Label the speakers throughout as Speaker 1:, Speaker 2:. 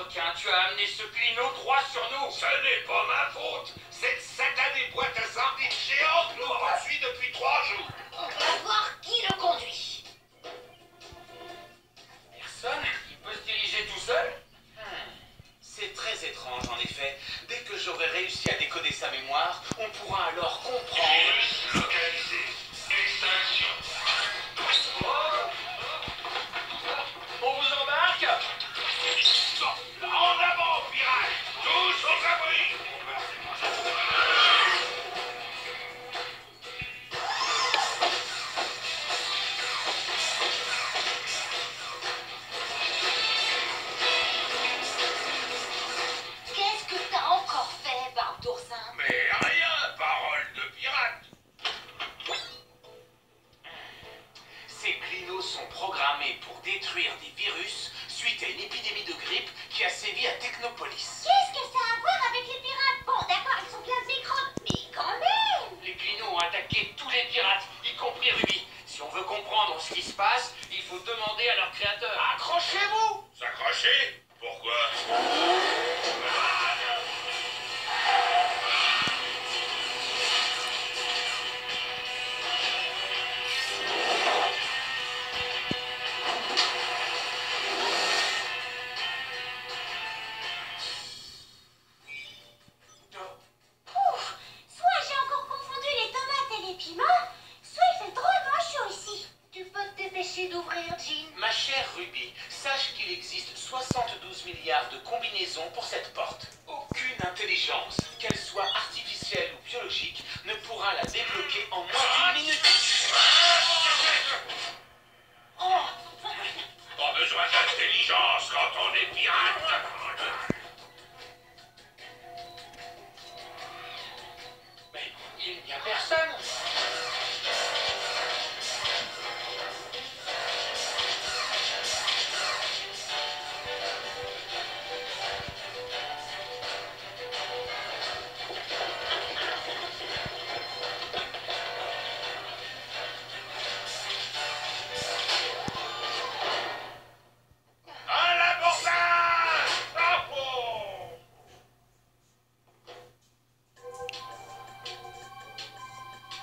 Speaker 1: requin, tu as amené ce clino droit sur nous.
Speaker 2: Ce n'est pas ma faute. Cette satanée boîte à sardines géante nous poursuit depuis 3 jours.
Speaker 3: On va voir qui le conduit.
Speaker 1: Personne? Il peut se diriger tout seul? C'est très étrange en effet. Dès que j'aurai réussi à décoder sa mémoire, on pourra alors comprendre.
Speaker 2: Virus localisé. Extinction.
Speaker 1: On vous embarque?
Speaker 2: En avant, pirates! Tous aux abris!
Speaker 3: Qu'est-ce que t'as encore fait, Barbe d'oursin?
Speaker 2: Mais rien, parole de pirate!
Speaker 1: Ces clinos sont programmés pour détruire des virus suite à une épidémie de grippe qui a sévi à Technopolis.
Speaker 3: Qu'est-ce que ça a à voir avec les pirates? Bon, d'accord, ils sont bien des crottes, mais quand même!
Speaker 1: Les clinos ont attaqué tous les pirates, y compris Ruby. Si on veut comprendre ce qui se passe, il faut demander à leur créateur. Accrochez-vous!
Speaker 2: S'accrocher? Pourquoi?
Speaker 3: Ouf! Soit j'ai encore confondu les tomates et les piments, soit il fait drôlement chaud ici. Tu peux te dépêcher d'ouvrir, Jean?
Speaker 1: Ma chère Ruby, sache qu'il existe 72 milliards de combinaisons pour cette porte. Aucune intelligence, qu'elle soit artificielle ou biologique, ne pourra la débloquer en moins d'une minute.
Speaker 3: Oh!
Speaker 2: Pas besoin d'intelligence quand on est pirate!
Speaker 1: Mais il n'y a personne.
Speaker 2: À l'abordage! Bravo!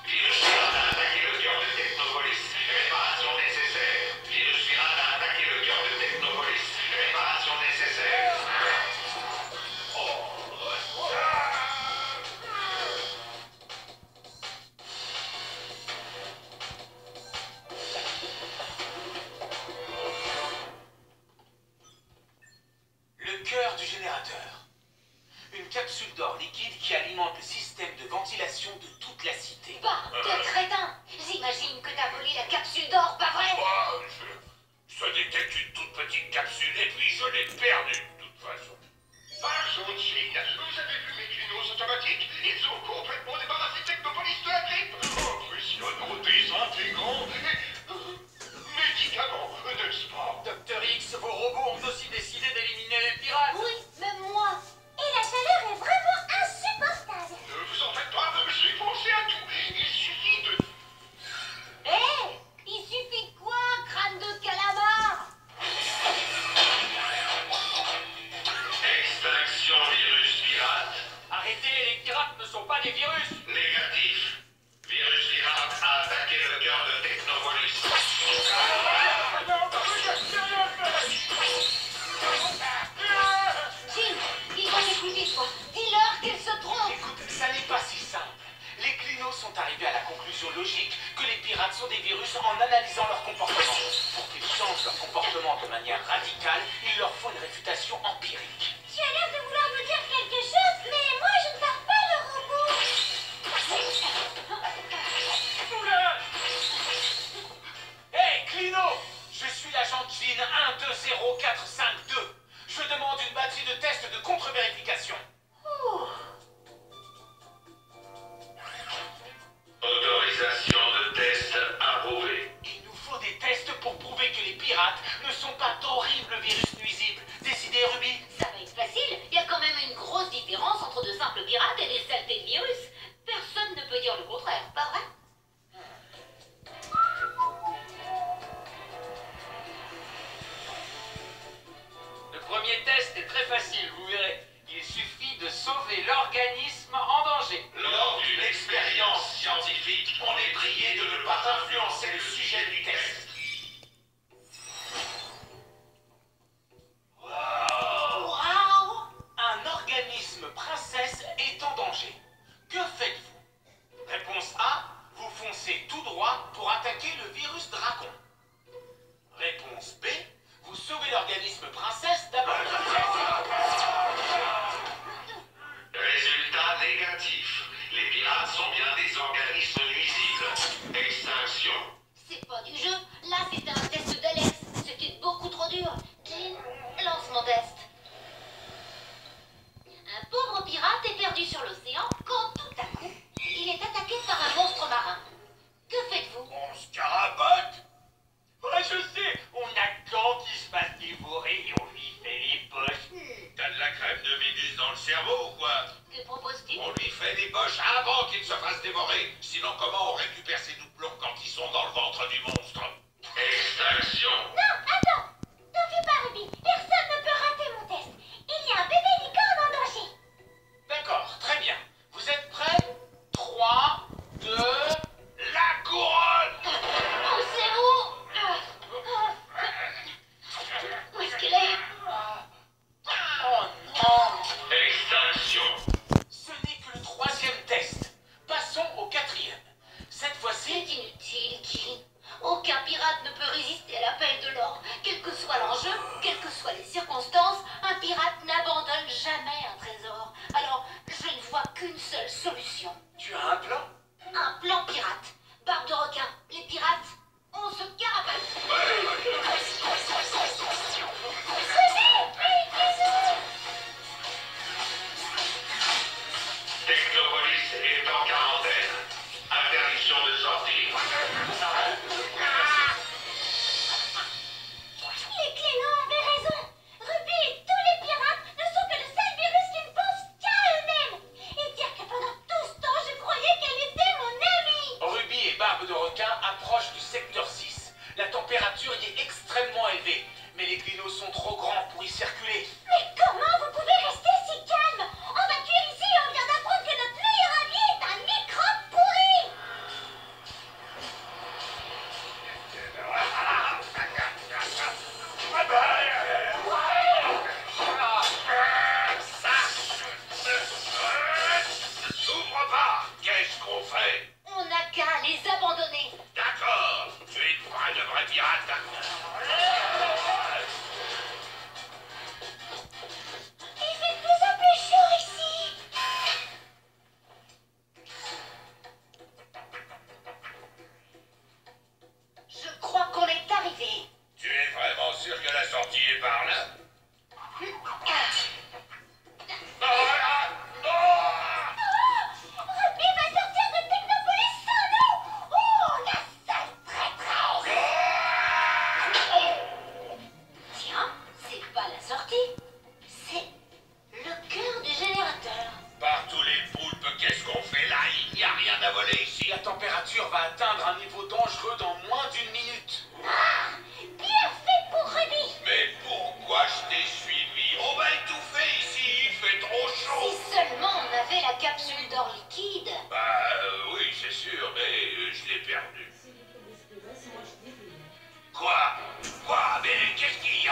Speaker 2: Virus pirate a attaqué le cœur de Technopolis. Réparation nécessaire. Virus pirate a attaqué le cœur de Technopolis. Réparation nécessaire.
Speaker 1: Le cœur du générateur. Une capsule d'or liquide qui alimente le système de ventilation de toute la cité.
Speaker 3: Barbe de crétin! J'imagine que t'as volé la capsule d'or, pas vrai?
Speaker 2: Ce n'était qu'une toute petite capsule et puis je l'ai perdue de toute façon. Pardon, Jean, vous avez vu mes clinos automatiques? Ils ont complètement débarrassé Technopolis de la grippe. Impressionnant, désintégrant et médicaments, n'est-ce pas?
Speaker 1: Docteur X, vos robots ont aussi décidé d'éliminer les pirates.
Speaker 3: Oui, même moi. Et la chaleur est vraiment insupportable.
Speaker 2: Ne vous en faites pas, j'ai pensé à tout. Il suffit de...
Speaker 3: Hé! Il suffit de quoi, crâne de calamar?
Speaker 2: Extinction virus pirate.
Speaker 1: Arrêtez, les pirates ne sont pas des virus.
Speaker 2: Négatif. Virus pirate a attaqué le cœur de Technopolis.
Speaker 3: Jean, ils vont m'écouter, toi. Dis-leur qu'ils se trompent.
Speaker 1: Écoute, ça n'est pas si simple. Les clinos sont arrivés à la conclusion logique que les pirates sont des virus en analysant leur comportement. Pour qu'ils changent leur comportement de manière radicale, il leur faut une réfutation empirique.
Speaker 3: Tu as l'air de vouloir me dire quelque chose, mais moi je ne pars pas le robot.
Speaker 1: Hey, Clino! Je suis l'agent Jean 120452. Je demande une batterie de tests de contre-vérification.
Speaker 3: Ouh.
Speaker 2: Autorisation de test approuvée.
Speaker 1: Il nous faut des tests pour prouver que les pirates ne sont pas d'horribles virus nuisibles. Décidez, Ruby? premier test est très facile, vous verrez. Il suffit de sauver l'organisme en danger.
Speaker 2: Lors d'une expérience scientifique, on est prié de ne pas influencer le sujet du test.
Speaker 3: Waouh!
Speaker 1: Un organisme princesse est en danger. Que faites-vous? Réponse A, vous foncez tout droit pour attaquer le virus dragon. Réponse B, vous sauvez l'organisme princesse d'abord.
Speaker 2: Résultat négatif. Les pirates sont bien des organismes nuisibles. Extinction.
Speaker 3: C'est pas du jeu. Là, c'était un test d'Alex. C'était beaucoup trop dur. Jean, lance mon test. Un pauvre pirate est perdu sur l'océan quand tout à coup, il est attaqué par un monstre marin. Que faites-vous?
Speaker 2: On se carabote.
Speaker 1: Ouais, je sais, on attend qu'il se fasse dévorer et on lui fait les poches.
Speaker 2: T'as de la crème de méduse dans le cerveau ou quoi?
Speaker 3: Que proposes-tu?
Speaker 2: On lui fait des poches avant qu'il se fasse dévorer. Sinon, comment on récupère ses doublons quand ils sont dans le ventre du monstre? Extinction.
Speaker 3: Non, attends! T'en fais pas, Ruby. Personne ne peut rater mon test. Il y a un bébé licorne en danger.
Speaker 1: D'accord, très bien. Vous êtes prêts? 3, 2...
Speaker 2: La couronne.
Speaker 3: Oh, c'est où? Où est-ce qu'elle est?
Speaker 1: Oh non!
Speaker 2: Extinction.
Speaker 1: Ce n'est que le 3e test. Passons au 4e. Cette
Speaker 3: C'est
Speaker 1: fois-ci,
Speaker 3: inutile, Jean. Aucun pirate ne peut résister à l'appel de l'or. Quel que soit l'enjeu, quelles que soient les circonstances, un pirate n'abandonne jamais un trésor. Alors, je ne vois qu'une seule solution.
Speaker 1: tu as un plan?
Speaker 3: Un plan pirate. Barbe de requin. Les pirates, on se carabate.
Speaker 2: Technopolis est en quarantaine. Interdiction de sortie.
Speaker 3: Les Clénans avaient raison. Ruby et tous les pirates ne sont que de sales virus qui ne pensent qu'à eux-mêmes. Et dire que pendant tout ce temps, je croyais qu'elle était mon amie.
Speaker 1: Ruby et Barbe de requin approchent du secteur 6. La température y est extrêmement élevée, mais les clinos sont trop grands pour y circuler.
Speaker 3: Mais comment vous pouvez rester si calme? On va cuire ici et on vient d'apprendre que notre meilleur ami est un microbe pourri.
Speaker 2: S'ouvre pas. Qu'est-ce qu'on fait?
Speaker 3: On n'a qu'à les abandonner.
Speaker 2: D'accord. Tu es pas de vrai pirate.
Speaker 3: Il fait de plus en plus chaud ici. Je crois qu'on est arrivé.
Speaker 2: Tu es vraiment sûr que la sortie est par là?
Speaker 3: Ruby va sortir de Technopolis sans nous. Oh, la sale traîtresse. Tiens, c'est pas la sortie. C'est le cœur du générateur.
Speaker 2: Par tous les poulpes, qu'est-ce qu'on fait là? Il n'y a rien à voler ici.
Speaker 1: La température va atteindre un niveau dangereux dans moins d'1 minute.
Speaker 3: Ah, bien fait pour Ruby.
Speaker 2: Mais pourquoi je t'ai suivi? On va étouffer ici, il fait trop chaud.
Speaker 3: Si seulement on avait la capsule d'or liquide.
Speaker 2: Oui, c'est sûr, mais je l'ai perdu. Quoi? Quoi? Mais qu'est-ce qu'il y a?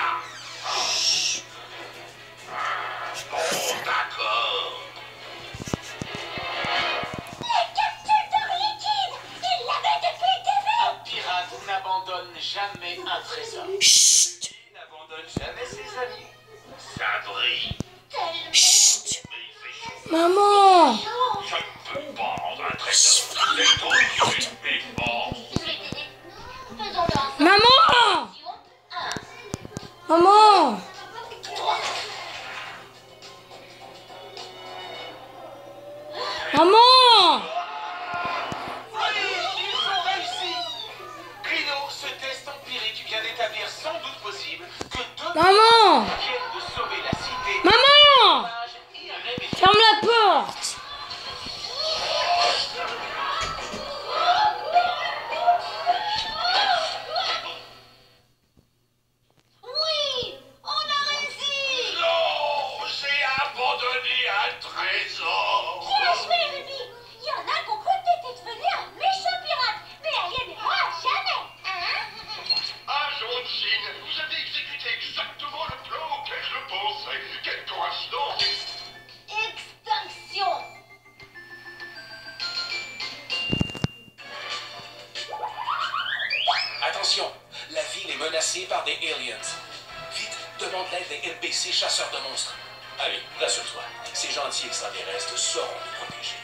Speaker 2: Oh, d'accord.
Speaker 3: La capsule d'or liquide. Il l'avait depuis le début.
Speaker 1: Un pirate n'abandonne jamais un trésor.
Speaker 4: Chut.
Speaker 1: Il n'abandonne jamais ses amis.
Speaker 2: Ça brille.
Speaker 3: Tellement
Speaker 2: Mais il fait chaud.
Speaker 4: Maman.
Speaker 3: chaud.
Speaker 2: Je ne peux pas rendre un trésor. C'est trop dur. Mais bon.
Speaker 3: Je vais t'aider. Faisons-le ensemble.
Speaker 4: Maman.
Speaker 3: Un,
Speaker 4: Maman.
Speaker 3: trois.
Speaker 4: Maman.
Speaker 1: Oui, ils ont réussi. Clino, ce test empirique vient d'établir sans doute possible que deux
Speaker 4: Maman.
Speaker 1: viennent de sauver la cité.
Speaker 4: Maman.
Speaker 1: Irrémédiable.
Speaker 4: Ferme la porte.
Speaker 3: Oui, on a réussi.
Speaker 2: trésor.
Speaker 3: Bien joué, Ruby. Il y en a qui ont cru que t'étais devenu un méchant pirate. Mais elle y arrivera jamais. Hein?
Speaker 2: Agent Jean, vous avez exécuté exactement le plan auquel je pensais. Quelle coïncidence.
Speaker 3: Extinction.
Speaker 1: Attention, la ville est menacée par des aliens. Vite, demande l'aide des NPC chasseurs de monstres. Allez, rassure-toi. Ces gentils extraterrestres sauront nous protéger.